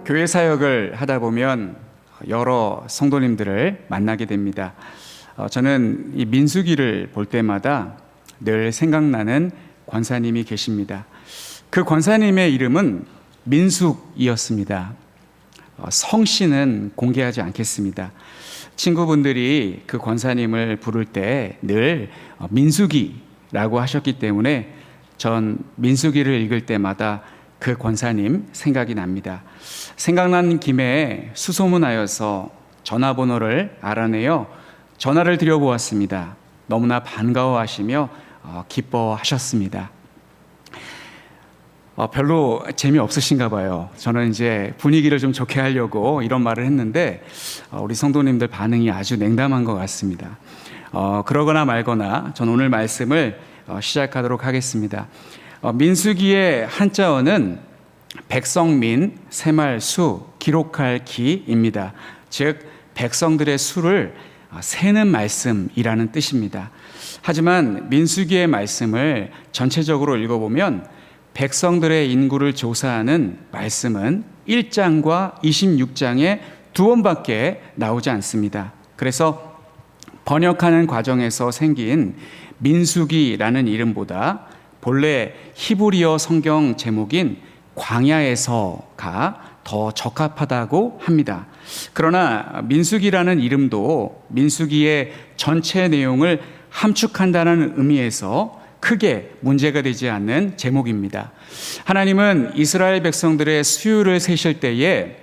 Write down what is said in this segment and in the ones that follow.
교회 사역을 하다 보면 여러 성도님들을 만나게 됩니다. 저는 이 민수기를 볼 때마다 늘 생각나는 권사님이 계십니다. 그 권사님의 이름은 민숙이었습니다. 성씨는 공개하지 않겠습니다. 친구분들이 그 권사님을 부를 때 늘 민숙이라고 하셨기 때문에 전 민수기를 읽을 때마다 그 권사님 생각이 납니다. 생각난 김에 수소문하여서 전화번호를 알아내어 전화를 드려보았습니다. 너무나 반가워하시며 기뻐하셨습니다. 별로 재미없으신가 봐요. 저는 이제 분위기를 좀 좋게 하려고 이런 말을 했는데 우리 성도님들 반응이 아주 냉담한 것 같습니다. 그러거나 말거나 전 오늘 말씀을 시작하도록 하겠습니다. 민수기의 한자어는 백성민, 세말수, 기록할 기입니다. 즉 백성들의 수를 세는 말씀이라는 뜻입니다. 하지만 민수기의 말씀을 전체적으로 읽어보면 백성들의 인구를 조사하는 말씀은 1장과 26장에 두 번밖에 나오지 않습니다. 그래서 번역하는 과정에서 생긴 민수기라는 이름보다 본래 히브리어 성경 제목인 광야에서가 더 적합하다고 합니다. 그러나 민수기라는 이름도 민수기의 전체 내용을 함축한다는 의미에서 크게 문제가 되지 않는 제목입니다. 하나님은 이스라엘 백성들의 수요를 세실 때에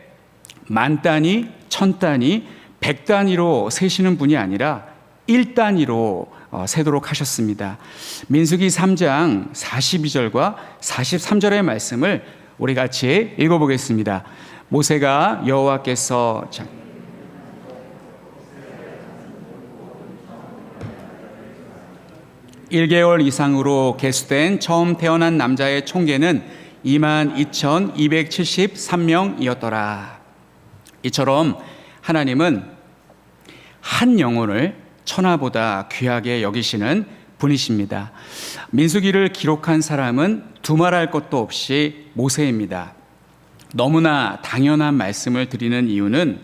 만 단위, 천 단위, 백 단위로 세시는 분이 아니라 1단위로 세도록 하셨습니다. 민수기 3장 42절과 43절의 말씀을 우리 같이 읽어보겠습니다. 모세가 여호와께서 1개월 이상으로 계수된 처음 태어난 남자의 총계는 22,273명이었더라. 이처럼 하나님은 한 영혼을 천하보다 귀하게 여기시는 분이십니다. 민수기를 기록한 사람은 두말할 것도 없이 모세입니다. 너무나 당연한 말씀을 드리는 이유는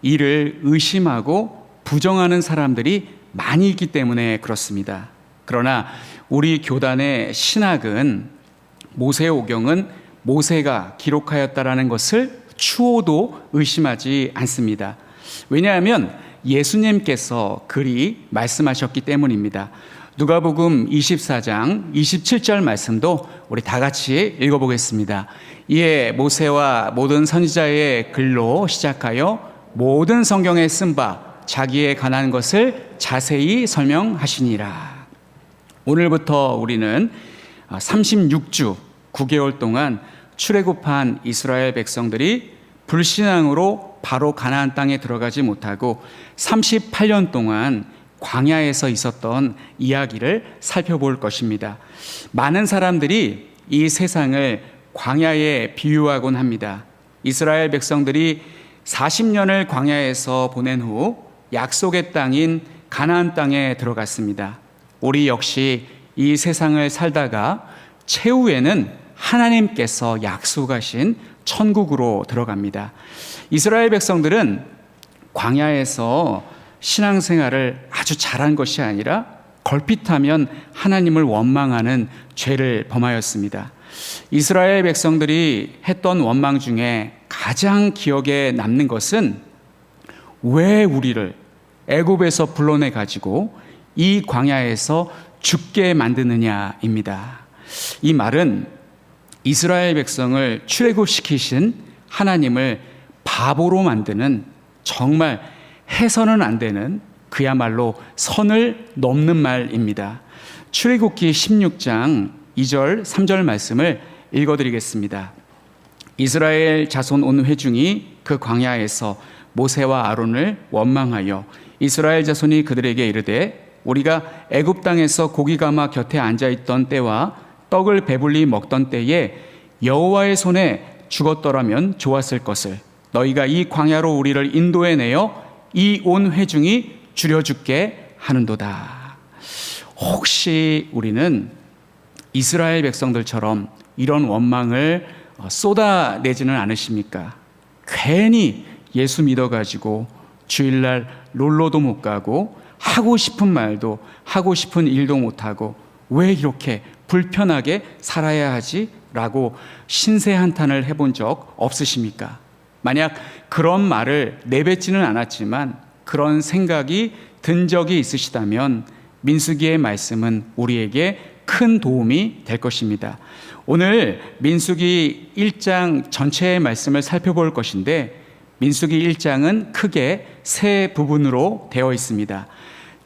이를 의심하고 부정하는 사람들이 많이 있기 때문에 그렇습니다. 그러나 우리 교단의 신학은 모세오경은 모세가 기록하였다라는 것을 추호도 의심하지 않습니다. 왜냐하면 예수님께서 그리 말씀하셨기 때문입니다. 누가복음 24장 27절 말씀도 우리 다 같이 읽어보겠습니다. 이에 모세와 모든 선지자의 글로 시작하여 모든 성경에 쓴 바 자기에 관한 것을 자세히 설명하시니라. 오늘부터 우리는 36주 9개월 동안 출애굽한 이스라엘 백성들이 불신앙으로 바로 가나안 땅에 들어가지 못하고 38년 동안 광야에서 있었던 이야기를 살펴볼 것입니다. 많은 사람들이 이 세상을 광야에 비유하곤 합니다. 이스라엘 백성들이 40년을 광야에서 보낸 후 약속의 땅인 가나안 땅에 들어갔습니다. 우리 역시 이 세상을 살다가 최후에는 하나님께서 약속하신 천국으로 들어갑니다. 이스라엘 백성들은 광야에서 신앙생활을 아주 잘한 것이 아니라 걸핏하면 하나님을 원망하는 죄를 범하였습니다. 이스라엘 백성들이 했던 원망 중에 가장 기억에 남는 것은 왜 우리를 애굽에서 불러내 가지고 이 광야에서 죽게 만드느냐입니다. 이 말은 이스라엘 백성을 출애굽시키신 하나님을 바보로 만드는 정말 해서는 안 되는 그야말로 선을 넘는 말입니다. 출애굽기 16장 2절 3절 말씀을 읽어드리겠습니다. 이스라엘 자손 온 회중이 그 광야에서 모세와 아론을 원망하여 이스라엘 자손이 그들에게 이르되 우리가 애굽 땅에서 고기 가마 곁에 앉아있던 때와 떡을 배불리 먹던 때에 여호와의 손에 죽었더라면 좋았을 것을 너희가 이 광야로 우리를 인도해내어 이 온 회중이 줄여 죽게 하는도다. 혹시 우리는 이스라엘 백성들처럼 이런 원망을 쏟아내지는 않으십니까? 괜히 예수 믿어가지고 주일날 놀러도 못 가고 하고 싶은 말도 하고 싶은 일도 못하고 왜 이렇게 불편하게 살아야 하지? 라고 신세 한탄을 해본 적 없으십니까? 만약 그런 말을 내뱉지는 않았지만 그런 생각이 든 적이 있으시다면 민수기의 말씀은 우리에게 큰 도움이 될 것입니다. 오늘 민수기 1장 전체의 말씀을 살펴볼 것인데 민수기 1장은 크게 세 부분으로 되어 있습니다.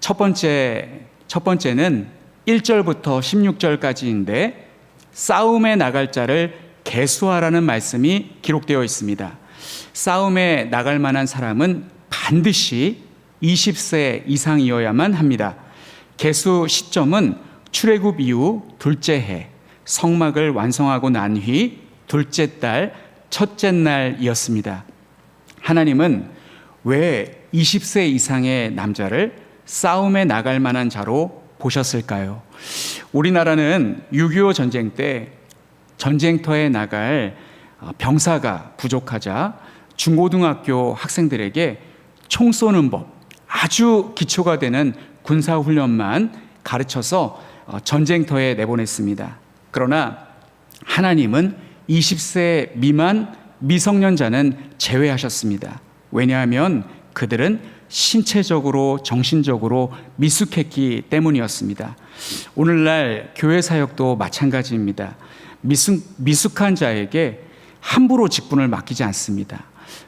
첫 번째는 1절부터 16절까지인데 싸움에 나갈 자를 계수하라는 말씀이 기록되어 있습니다. 싸움에 나갈 만한 사람은 반드시 20세 이상이어야만 합니다. 계수 시점은 출애굽 이후 둘째 해, 성막을 완성하고 난 뒤 둘째 달 첫째 날이었습니다. 하나님은 왜 20세 이상의 남자를 싸움에 나갈 만한 자로 보셨을까요? 우리나라는 6.25 전쟁 때 전쟁터에 나갈 병사가 부족하자 중고등학교 학생들에게 총 쏘는 법, 아주 기초가 되는 군사훈련만 가르쳐서 전쟁터에 내보냈습니다. 그러나 하나님은 20세 미만 미성년자는 제외하셨습니다. 왜냐하면 그들은 신체적으로 정신적으로 미숙했기 때문이었습니다. 오늘날 교회 사역도 마찬가지입니다. 미숙한 자에게 함부로 직분을 맡기지 않습니다.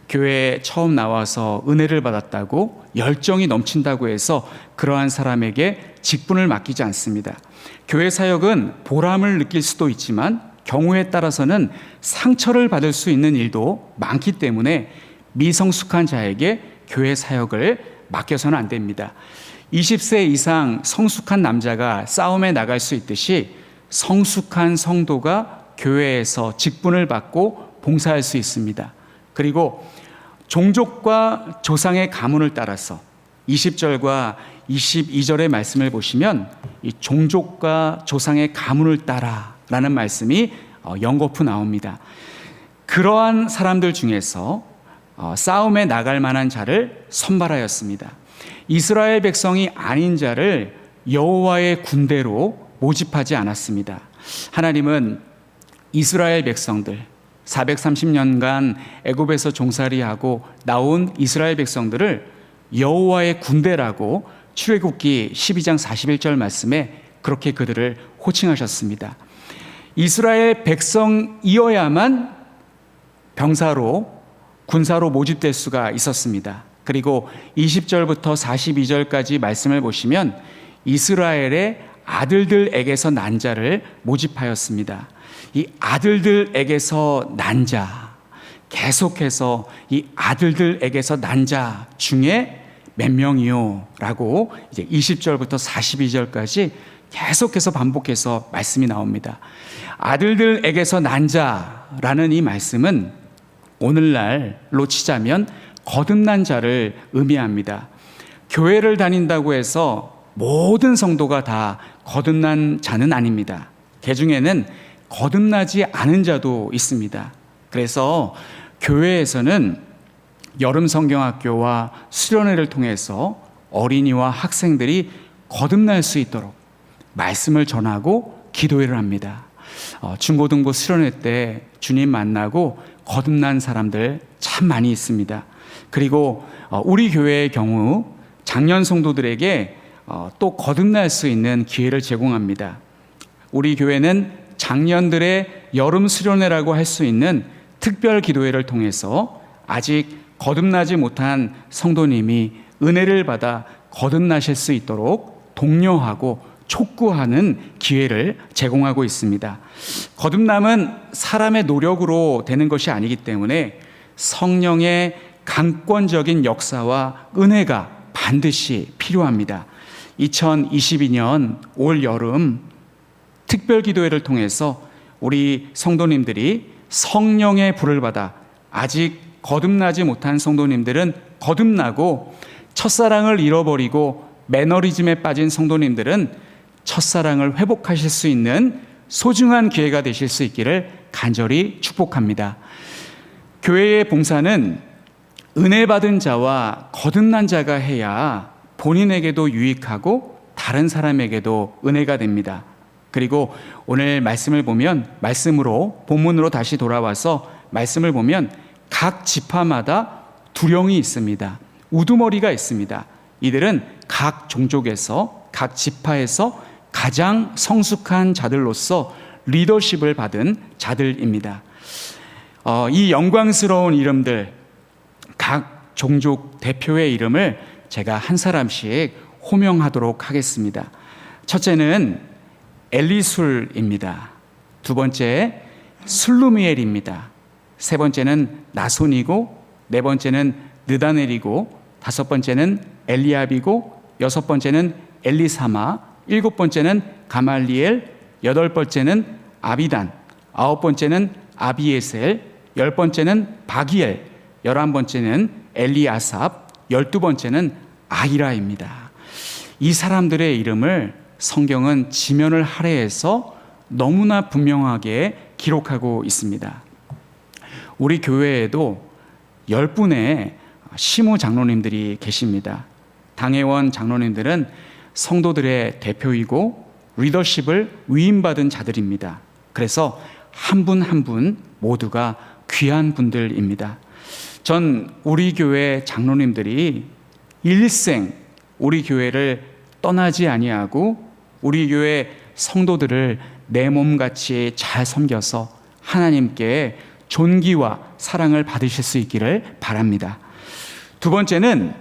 교회에 처음 나와서 은혜를 받았다고 열정이 넘친다고 해서 그러한 사람에게 직분을 맡기지 않습니다. 교회 사역은 보람을 느낄 수도 있지만 경우에 따라서는 상처를 받을 수 있는 일도 많기 때문에 미성숙한 자에게 교회 사역을 맡겨서는 안 됩니다. 20세 이상 성숙한 남자가 싸움에 나갈 수 있듯이 성숙한 성도가 교회에서 직분을 받고 봉사할 수 있습니다. 그리고 종족과 조상의 가문을 따라서 20절과 22절의 말씀을 보시면 이 종족과 조상의 가문을 따라라는 말씀이 연거푸 나옵니다. 그러한 사람들 중에서 싸움에 나갈 만한 자를 선발하였습니다. 이스라엘 백성이 아닌 자를 여호와의 군대로 모집하지 않았습니다. 하나님은 이스라엘 백성들 430년간 애굽에서 종살이하고 나온 이스라엘 백성들을 여호와의 군대라고 출애굽기 12장 41절 말씀에 그렇게 그들을 호칭하셨습니다. 이스라엘 백성이어야만 병사로 군사로 모집될 수가 있었습니다. 그리고 20절부터 42절까지 말씀을 보시면 이스라엘의 아들들에게서 난 자를 모집하였습니다. 이 아들들에게서 난 자, 계속해서 이 아들들에게서 난 자 중에 몇 명이요? 라고 이제 20절부터 42절까지 계속해서 반복해서 말씀이 나옵니다. 아들들에게서 난 자라는 이 말씀은 오늘날로 치자면 거듭난 자를 의미합니다. 교회를 다닌다고 해서 모든 성도가 다 거듭난 자는 아닙니다. 그 중에는 거듭나지 않은 자도 있습니다. 그래서 교회에서는 여름 성경학교와 수련회를 통해서 어린이와 학생들이 거듭날 수 있도록 말씀을 전하고 기도회를 합니다. 중고등부 수련회 때 주님 만나고 거듭난 사람들 참 많이 있습니다. 그리고 우리 교회의 경우 장년 성도들에게 또 거듭날 수 있는 기회를 제공합니다. 우리 교회는 장년들의 여름 수련회라고 할 수 있는 특별 기도회를 통해서 아직 거듭나지 못한 성도님이 은혜를 받아 거듭나실 수 있도록 독려하고 촉구하는 기회를 제공하고 있습니다. 거듭남은 사람의 노력으로 되는 것이 아니기 때문에 성령의 강권적인 역사와 은혜가 반드시 필요합니다. 2022년 올 여름 특별 기도회를 통해서 우리 성도님들이 성령의 불을 받아 아직 거듭나지 못한 성도님들은 거듭나고 첫사랑을 잃어버리고 매너리즘에 빠진 성도님들은 첫사랑을 회복하실 수 있는 소중한 기회가 되실 수 있기를 간절히 축복합니다. 교회의 봉사는 은혜 받은 자와 거듭난 자가 해야 본인에게도 유익하고 다른 사람에게도 은혜가 됩니다. 그리고 오늘 말씀을 보면, 본문으로 다시 돌아와서 말씀을 보면 각 지파마다 두령이 있습니다. 우두머리가 있습니다. 이들은 각 종족에서, 각 지파에서 가장 성숙한 자들로서 리더십을 받은 자들입니다. 이 영광스러운 이름들, 각 종족 대표의 이름을 제가 한 사람씩 호명하도록 하겠습니다. 첫째는 엘리술입니다. 두 번째 슬루미엘입니다. 세 번째는 나손이고, 네 번째는 느다넬이고, 다섯 번째는 엘리압이고, 여섯 번째는 엘리사마, 일곱 번째는 가말리엘, 여덟 번째는 아비단, 아홉 번째는 아비에셀, 열 번째는 바기엘, 11번째는 엘리아삽, 12번째는 아히라입니다. 이 사람들의 이름을 성경은 지면을 할애해서 너무나 분명하게 기록하고 있습니다. 우리 교회에도 10분의 시무 장로님들이 계십니다. 당회원 장로님들은 성도들의 대표이고 리더십을 위임받은 자들입니다. 그래서 한 분 한 분 모두가 귀한 분들입니다. 전 우리 교회 장로님들이 일생 우리 교회를 떠나지 아니하고 우리 교회 성도들을 내 몸같이 잘 섬겨서 하나님께 존귀와 사랑을 받으실 수 있기를 바랍니다. 두 번째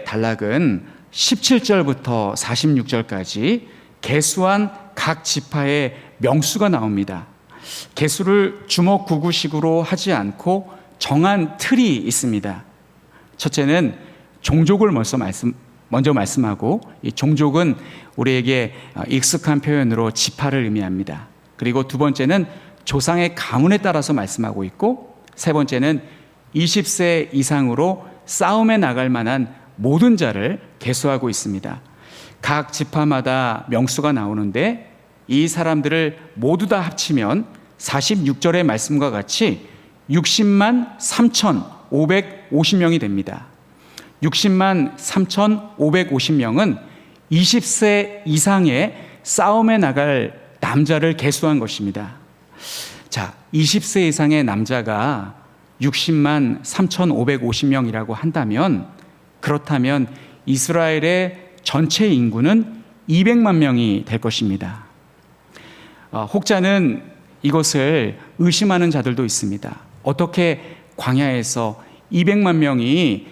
단락은 17절부터 46절까지 계수한 각 지파의 명수가 나옵니다. 계수를 주먹구구식으로 하지 않고 정한 틀이 있습니다. 첫째는 종족을 먼저 말씀하고, 이 종족은 우리에게 익숙한 표현으로 지파를 의미합니다. 그리고 두 번째는 조상의 가문에 따라서 말씀하고 있고, 세 번째는 20세 이상으로 싸움에 나갈 만한 모든 자를 계수하고 있습니다. 각 지파마다 명수가 나오는데 이 사람들을 모두 다 합치면 46절의 말씀과 같이 60만 3,550명이 됩니다. 60만 3,550명은 20세 이상의 싸움에 나갈 남자를 계수한 것입니다. 자, 20세 이상의 남자가 60만 3,550명이라고 한다면, 그렇다면 이스라엘의 전체 인구는 200만 명이 될 것입니다. 혹자는 이것을 의심하는 자들도 있습니다. 어떻게 광야에서 200만 명이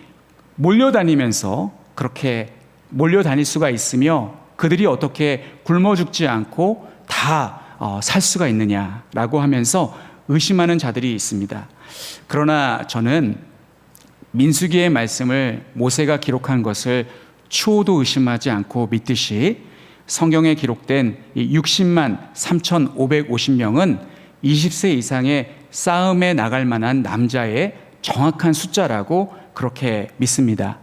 몰려다니면서 그렇게 몰려다닐 수가 있으며 그들이 어떻게 굶어 죽지 않고 다 살 수가 있느냐라고 하면서 의심하는 자들이 있습니다. 그러나 저는 민수기의 말씀을 모세가 기록한 것을 추호도 의심하지 않고 믿듯이 성경에 기록된 60만 3,550명은 20세 이상의 싸움에 나갈 만한 남자의 정확한 숫자라고 그렇게 믿습니다.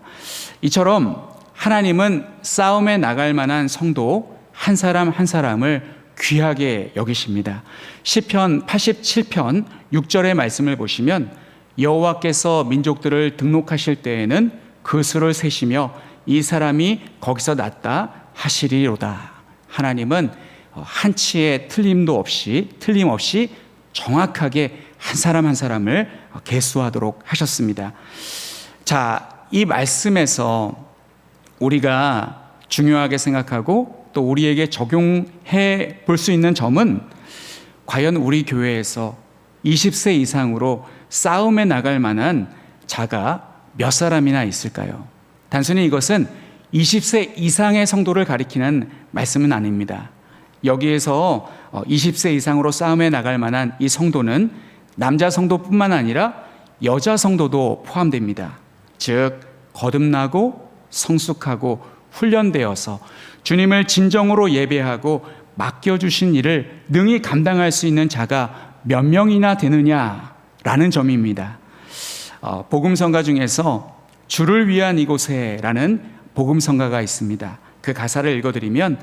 이처럼 하나님은 싸움에 나갈 만한 성도 한 사람 한 사람을 귀하게 여기십니다. 시편 87편 6절의 말씀을 보시면 여호와께서 민족들을 등록하실 때에는 그 수를 세시며 이 사람이 거기서 났다 하시리로다. 하나님은 한치의 틀림없이 정확하게 한 사람 한 사람을 계수하도록 하셨습니다. 자, 이 말씀에서 우리가 중요하게 생각하고 또 우리에게 적용해 볼 수 있는 점은, 과연 우리 교회에서 20세 이상으로 싸움에 나갈 만한 자가 몇 사람이나 있을까요? 단순히 이것은 20세 이상의 성도를 가리키는 말씀은 아닙니다. 여기에서 20세 이상으로 싸움에 나갈 만한 이 성도는 남자 성도뿐만 아니라 여자 성도도 포함됩니다. 즉, 거듭나고 성숙하고 훈련되어서 주님을 진정으로 예배하고 맡겨주신 일을 능히 감당할 수 있는 자가 몇 명이나 되느냐라는 점입니다. 복음성가 중에서 주를 위한 이곳에 라는 복음성가가 있습니다. 그 가사를 읽어드리면,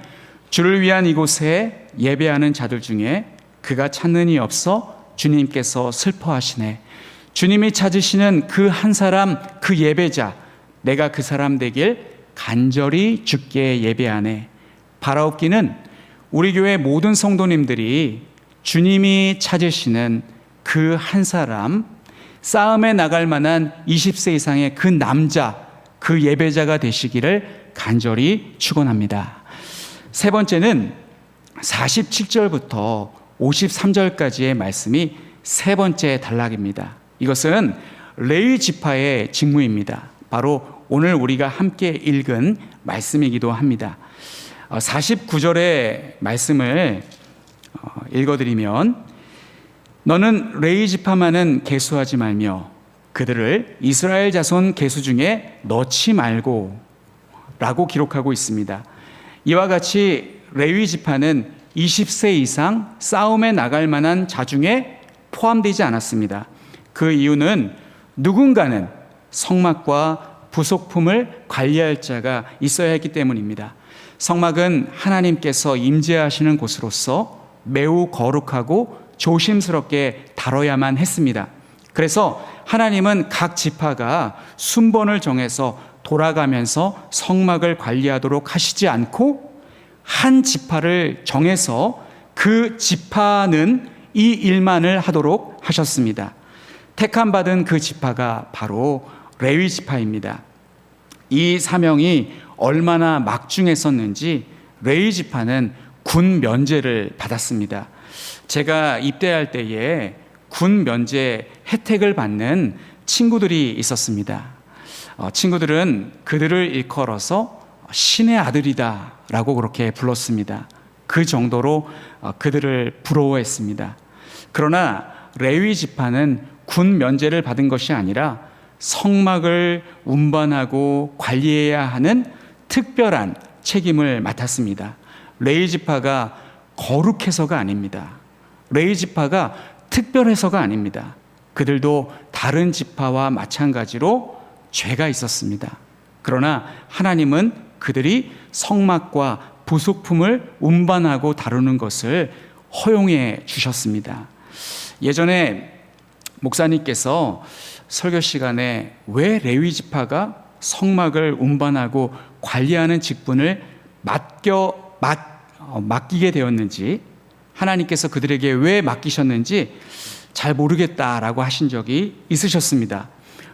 주를 위한 이곳에 예배하는 자들 중에 그가 찾는 이 없어 주님께서 슬퍼하시네. 주님이 찾으시는 그 한 사람, 그 예배자, 내가 그 사람 되길 간절히 주께 예배하네. 바라옵기는 우리 교회 모든 성도님들이 주님이 찾으시는 그 한 사람, 싸움에 나갈 만한 20세 이상의 그 남자, 그 예배자가 되시기를 간절히 축원합니다. 세 번째는 47절부터 53절까지의 말씀이 세 번째 단락입니다. 이것은 레위 지파의 직무입니다. 바로 오늘 우리가 함께 읽은 말씀이기도 합니다. 49절의 말씀을 읽어드리면, 너는 레위 지파만은 계수하지 말며 그들을 이스라엘 자손 계수 중에 넣지 말고 라고 기록하고 있습니다. 이와 같이 레위 지파는 20세 이상 싸움에 나갈 만한 자중에 포함되지 않았습니다. 그 이유는 누군가는 성막과 부속품을 관리할 자가 있어야 했기 때문입니다. 성막은 하나님께서 임재하시는 곳으로서 매우 거룩하고 조심스럽게 다뤄야만 했습니다. 그래서 하나님은 각 지파가 순번을 정해서 돌아가면서 성막을 관리하도록 하시지 않고 한 지파를 정해서 그 지파는 이 일만을 하도록 하셨습니다. 택함받은 그 지파가 바로 레위 지파입니다. 이 사명이 얼마나 막중했었는지 레위 지파는 군 면제를 받았습니다. 제가 입대할 때에 군 면제 혜택을 받는 친구들이 있었습니다. 친구들은 그들을 일컬어서 신의 아들이다 라고 그렇게 불렀습니다. 그 정도로 그들을 부러워했습니다. 그러나 레위 지파는 군 면제를 받은 것이 아니라 성막을 운반하고 관리해야 하는 특별한 책임을 맡았습니다. 레위 지파가 거룩해서가 아닙니다. 레위 지파가 특별해서가 아닙니다. 그들도 다른 지파와 마찬가지로 죄가 있었습니다. 그러나 하나님은 그들이 성막과 부속품을 운반하고 다루는 것을 허용해 주셨습니다. 예전에 목사님께서 설교 시간에 왜 레위 지파가 성막을 운반하고 관리하는 직분을 맡기게 되었는지, 하나님께서 그들에게 왜 맡기셨는지 잘 모르겠다라고 하신 적이 있으셨습니다.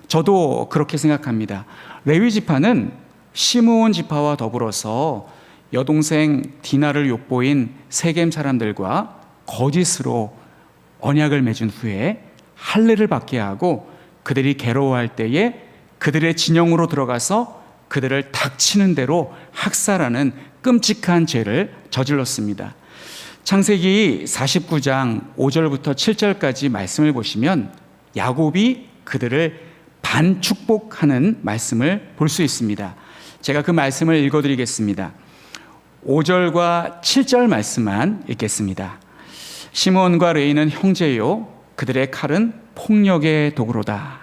저도 그렇게 생각합니다. 레위 지파는 시므온 지파와 더불어서 여동생 디나를 욕보인 세겜 사람들과 거짓으로 언약을 맺은 후에 할례를 받게 하고 그들이 괴로워할 때에 그들의 진영으로 들어가서 그들을 닥치는 대로 학살하는 끔찍한 죄를 저질렀습니다. 창세기 49장 5절부터 7절까지 말씀을 보시면 야곱이 그들을 반축복하는 말씀을 볼 수 있습니다. 제가 그 말씀을 읽어드리겠습니다. 5절과 7절 말씀만 읽겠습니다. 시므온과 레위는 형제요, 그들의 칼은 폭력의 도구로다.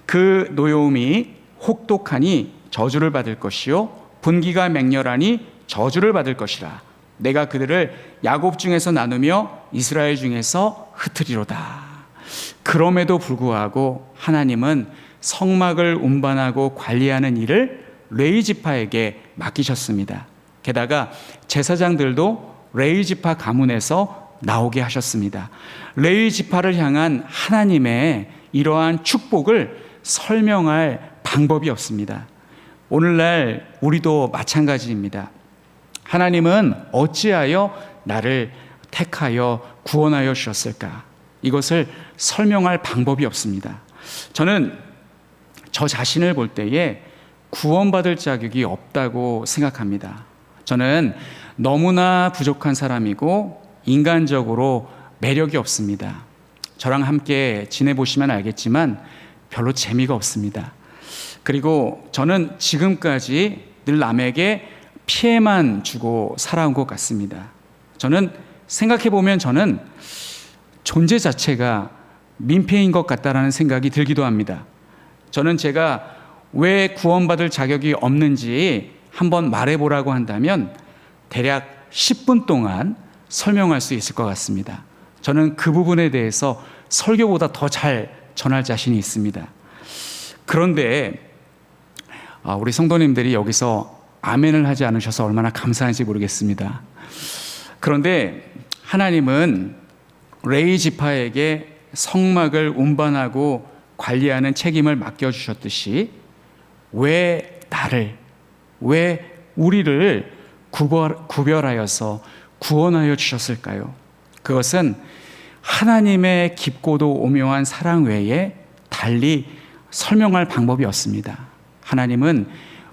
그 노여움이 혹독하니 저주를 받을 것이요, 분기가 맹렬하니 저주를 받을 것이라. 내가 그들을 야곱 중에서 나누며 이스라엘 중에서 흩으리로다. 그럼에도 불구하고 하나님은 성막을 운반하고 관리하는 일을 레위 지파에게 맡기셨습니다. 게다가 제사장들도 레위 지파 가문에서 나오게 하셨습니다. 레위 지파를 향한 하나님의 이러한 축복을 설명할 방법이 없습니다. 오늘날 우리도 마찬가지입니다. 하나님은 어찌하여 나를 택하여 구원하여 주셨을까? 이것을 설명할 방법이 없습니다. 저는 저 자신을 볼 때에 구원받을 자격이 없다고 생각합니다. 저는 너무나 부족한 사람이고 인간적으로 매력이 없습니다. 저랑 함께 지내보시면 알겠지만 별로 재미가 없습니다. 그리고 저는 지금까지 늘 남에게 피해만 주고 살아온 것 같습니다. 저는 생각해보면 저는 존재 자체가 민폐인 것 같다라는 생각이 들기도 합니다. 저는 제가 왜 구원받을 자격이 없는지 한번 말해보라고 한다면 대략 10분 동안 설명할 수 있을 것 같습니다. 저는 그 부분에 대해서 설교보다 더 잘 전할 자신이 있습니다. 그런데 우리 성도님들이 여기서 아멘을 하지 않으셔서 얼마나 감사한지 모르겠습니다. 그런데 하나님은 레위 지파에게 성막을 운반하고 관리하는 책임을 맡겨주셨듯이 왜 우리를 구별하여서 구원하여 주셨을까요? 그것은 하나님의 깊고도 오묘한 사랑 외에 달리 설명할 방법이 없습니다. 하나님은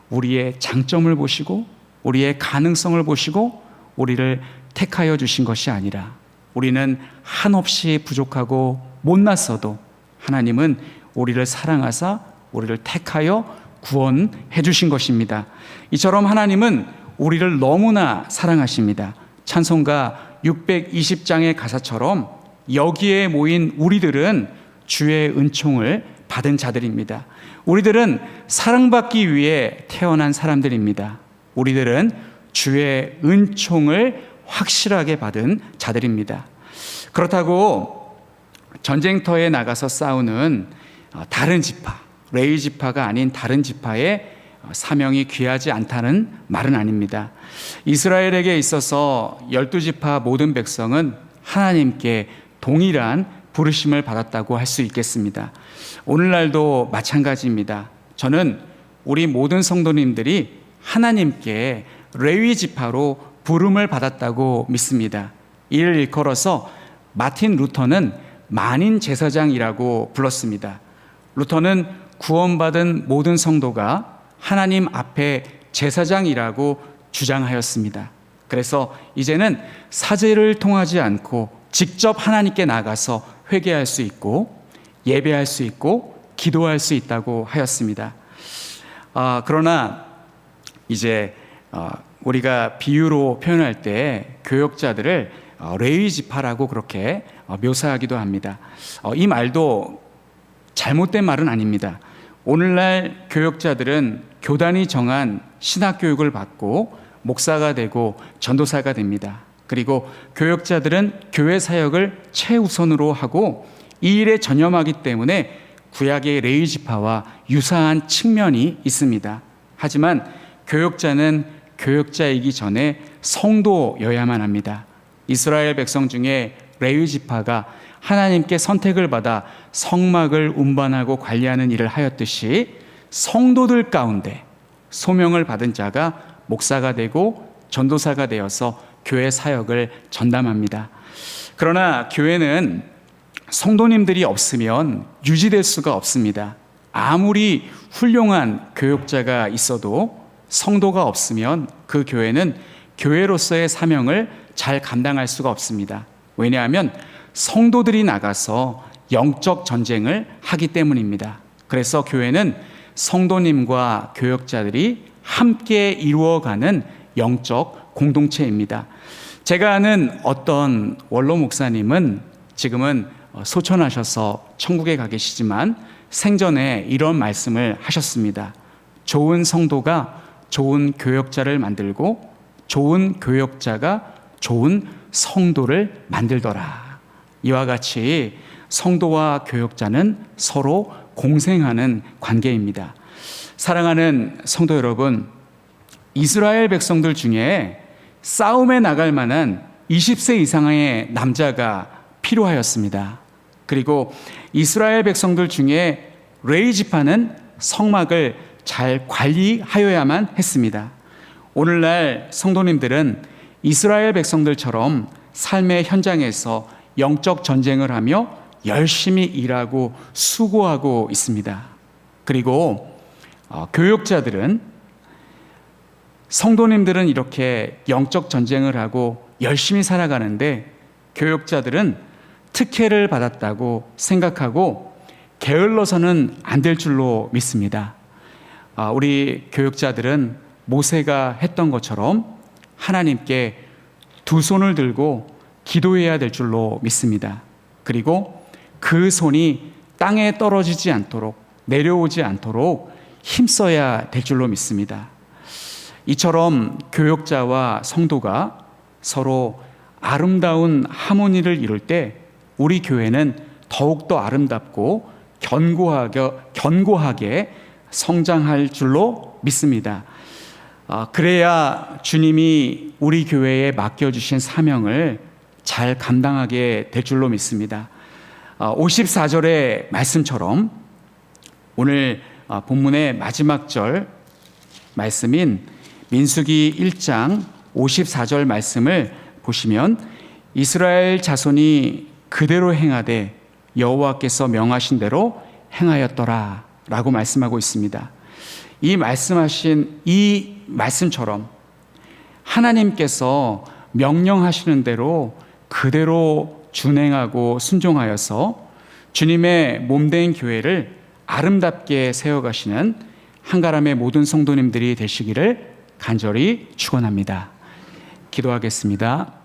우리의 장점을 보시고 우리의 가능성을 보시고 우리를 택하여 주신 것이 아니라 우리는 한없이 부족하고 못났어도 하나님은 우리를 사랑하사 우리를 택하여 구원해 주신 것입니다. 이처럼 하나님은 우리를 너무나 사랑하십니다. 찬송가 620장의 가사처럼 여기에 모인 우리들은 주의 은총을 받은 자들입니다. 우리들은 사랑받기 위해 태어난 사람들입니다. 우리들은 주의 은총을 확실하게 받은 자들입니다. 그렇다고 전쟁터에 나가서 싸우는 다른 지파, 레위 지파가 아닌 다른 지파의 사명이 귀하지 않다는 말은 아닙니다. 이스라엘에게 있어서 12지파 모든 백성은 하나님께 동일한 부르심을 받았다고 할 수 있겠습니다. 오늘날도 마찬가지입니다. 저는 우리 모든 성도님들이 하나님께 레위 지파로 부름을 받았다고 믿습니다. 이를 일컬어서 마틴 루터는 만인 제사장이라고 불렀습니다. 루터는 구원받은 모든 성도가 하나님 앞에 제사장이라고 주장하였습니다. 그래서 이제는 사제를 통하지 않고 직접 하나님께 나가서 회개할 수 있고 예배할 수 있고 기도할 수 있다고 하였습니다. 그러나 이제 우리가 비유로 표현할 때 교역자들을 레위 지파라고 그렇게 묘사하기도 합니다. 이 말도 잘못된 말은 아닙니다. 오늘날 교역자들은 교단이 정한 신학교육을 받고 목사가 되고 전도사가 됩니다. 그리고 교역자들은 교회 사역을 최우선으로 하고 이 일에 전념하기 때문에 구약의 레위 지파와 유사한 측면이 있습니다. 하지만 교역자는 교역자이기 전에 성도여야만 합니다. 이스라엘 백성 중에 레위 지파가 하나님께 선택을 받아 성막을 운반하고 관리하는 일을 하였듯이 성도들 가운데 소명을 받은 자가 목사가 되고 전도사가 되어서 교회 사역을 전담합니다. 그러나 교회는 성도님들이 없으면 유지될 수가 없습니다. 아무리 훌륭한 교역자가 있어도 성도가 없으면 그 교회는 교회로서의 사명을 잘 감당할 수가 없습니다. 왜냐하면 성도들이 나가서 영적 전쟁을 하기 때문입니다. 그래서 교회는 성도님과 교역자들이 함께 이루어가는 영적 공동체입니다. 제가 아는 어떤 원로 목사님은 지금은 소천하셔서 천국에 가 계시지만 생전에 이런 말씀을 하셨습니다. 좋은 성도가 좋은 교역자를 만들고 좋은 교역자가 좋은 성도를 만들더라. 이와 같이 성도와 교역자는 서로 공생하는 관계입니다. 사랑하는 성도 여러분, 이스라엘 백성들 중에 싸움에 나갈 만한 20세 이상의 남자가 필요하였습니다. 그리고 이스라엘 백성들 중에 레위 지파는 성막을 잘 관리하여야만 했습니다. 오늘날 성도님들은 이스라엘 백성들처럼 삶의 현장에서 영적 전쟁을 하며 열심히 일하고 수고하고 있습니다. 그리고 교역자들은 성도님들은 이렇게 영적 전쟁을 하고 열심히 살아가는데 교역자들은 특혜를 받았다고 생각하고 게을러서는 안 될 줄로 믿습니다. 우리 교역자들은 모세가 했던 것처럼 하나님께 두 손을 들고 기도해야 될 줄로 믿습니다. 그리고 그 손이 땅에 떨어지지 않도록 내려오지 않도록 힘써야 될 줄로 믿습니다. 이처럼 교역자와 성도가 서로 아름다운 하모니를 이룰 때 우리 교회는 더욱더 아름답고 견고하게 성장할 줄로 믿습니다. 그래야 주님이 우리 교회에 맡겨주신 사명을 잘 감당하게 될 줄로 믿습니다. 54절의 말씀처럼 오늘 본문의 마지막 절 말씀인 민수기 1장 54절 말씀을 보시면 이스라엘 자손이 그대로 행하되 여호와께서 명하신 대로 행하였더라 라고 말씀하고 있습니다. 이 말씀하신 이 말씀처럼 하나님께서 명령하시는 대로 그대로 준행하고 순종하여서 주님의 몸된 교회를 아름답게 세워가시는 한가람의 모든 성도님들이 되시기를 간절히 축원합니다. 기도하겠습니다.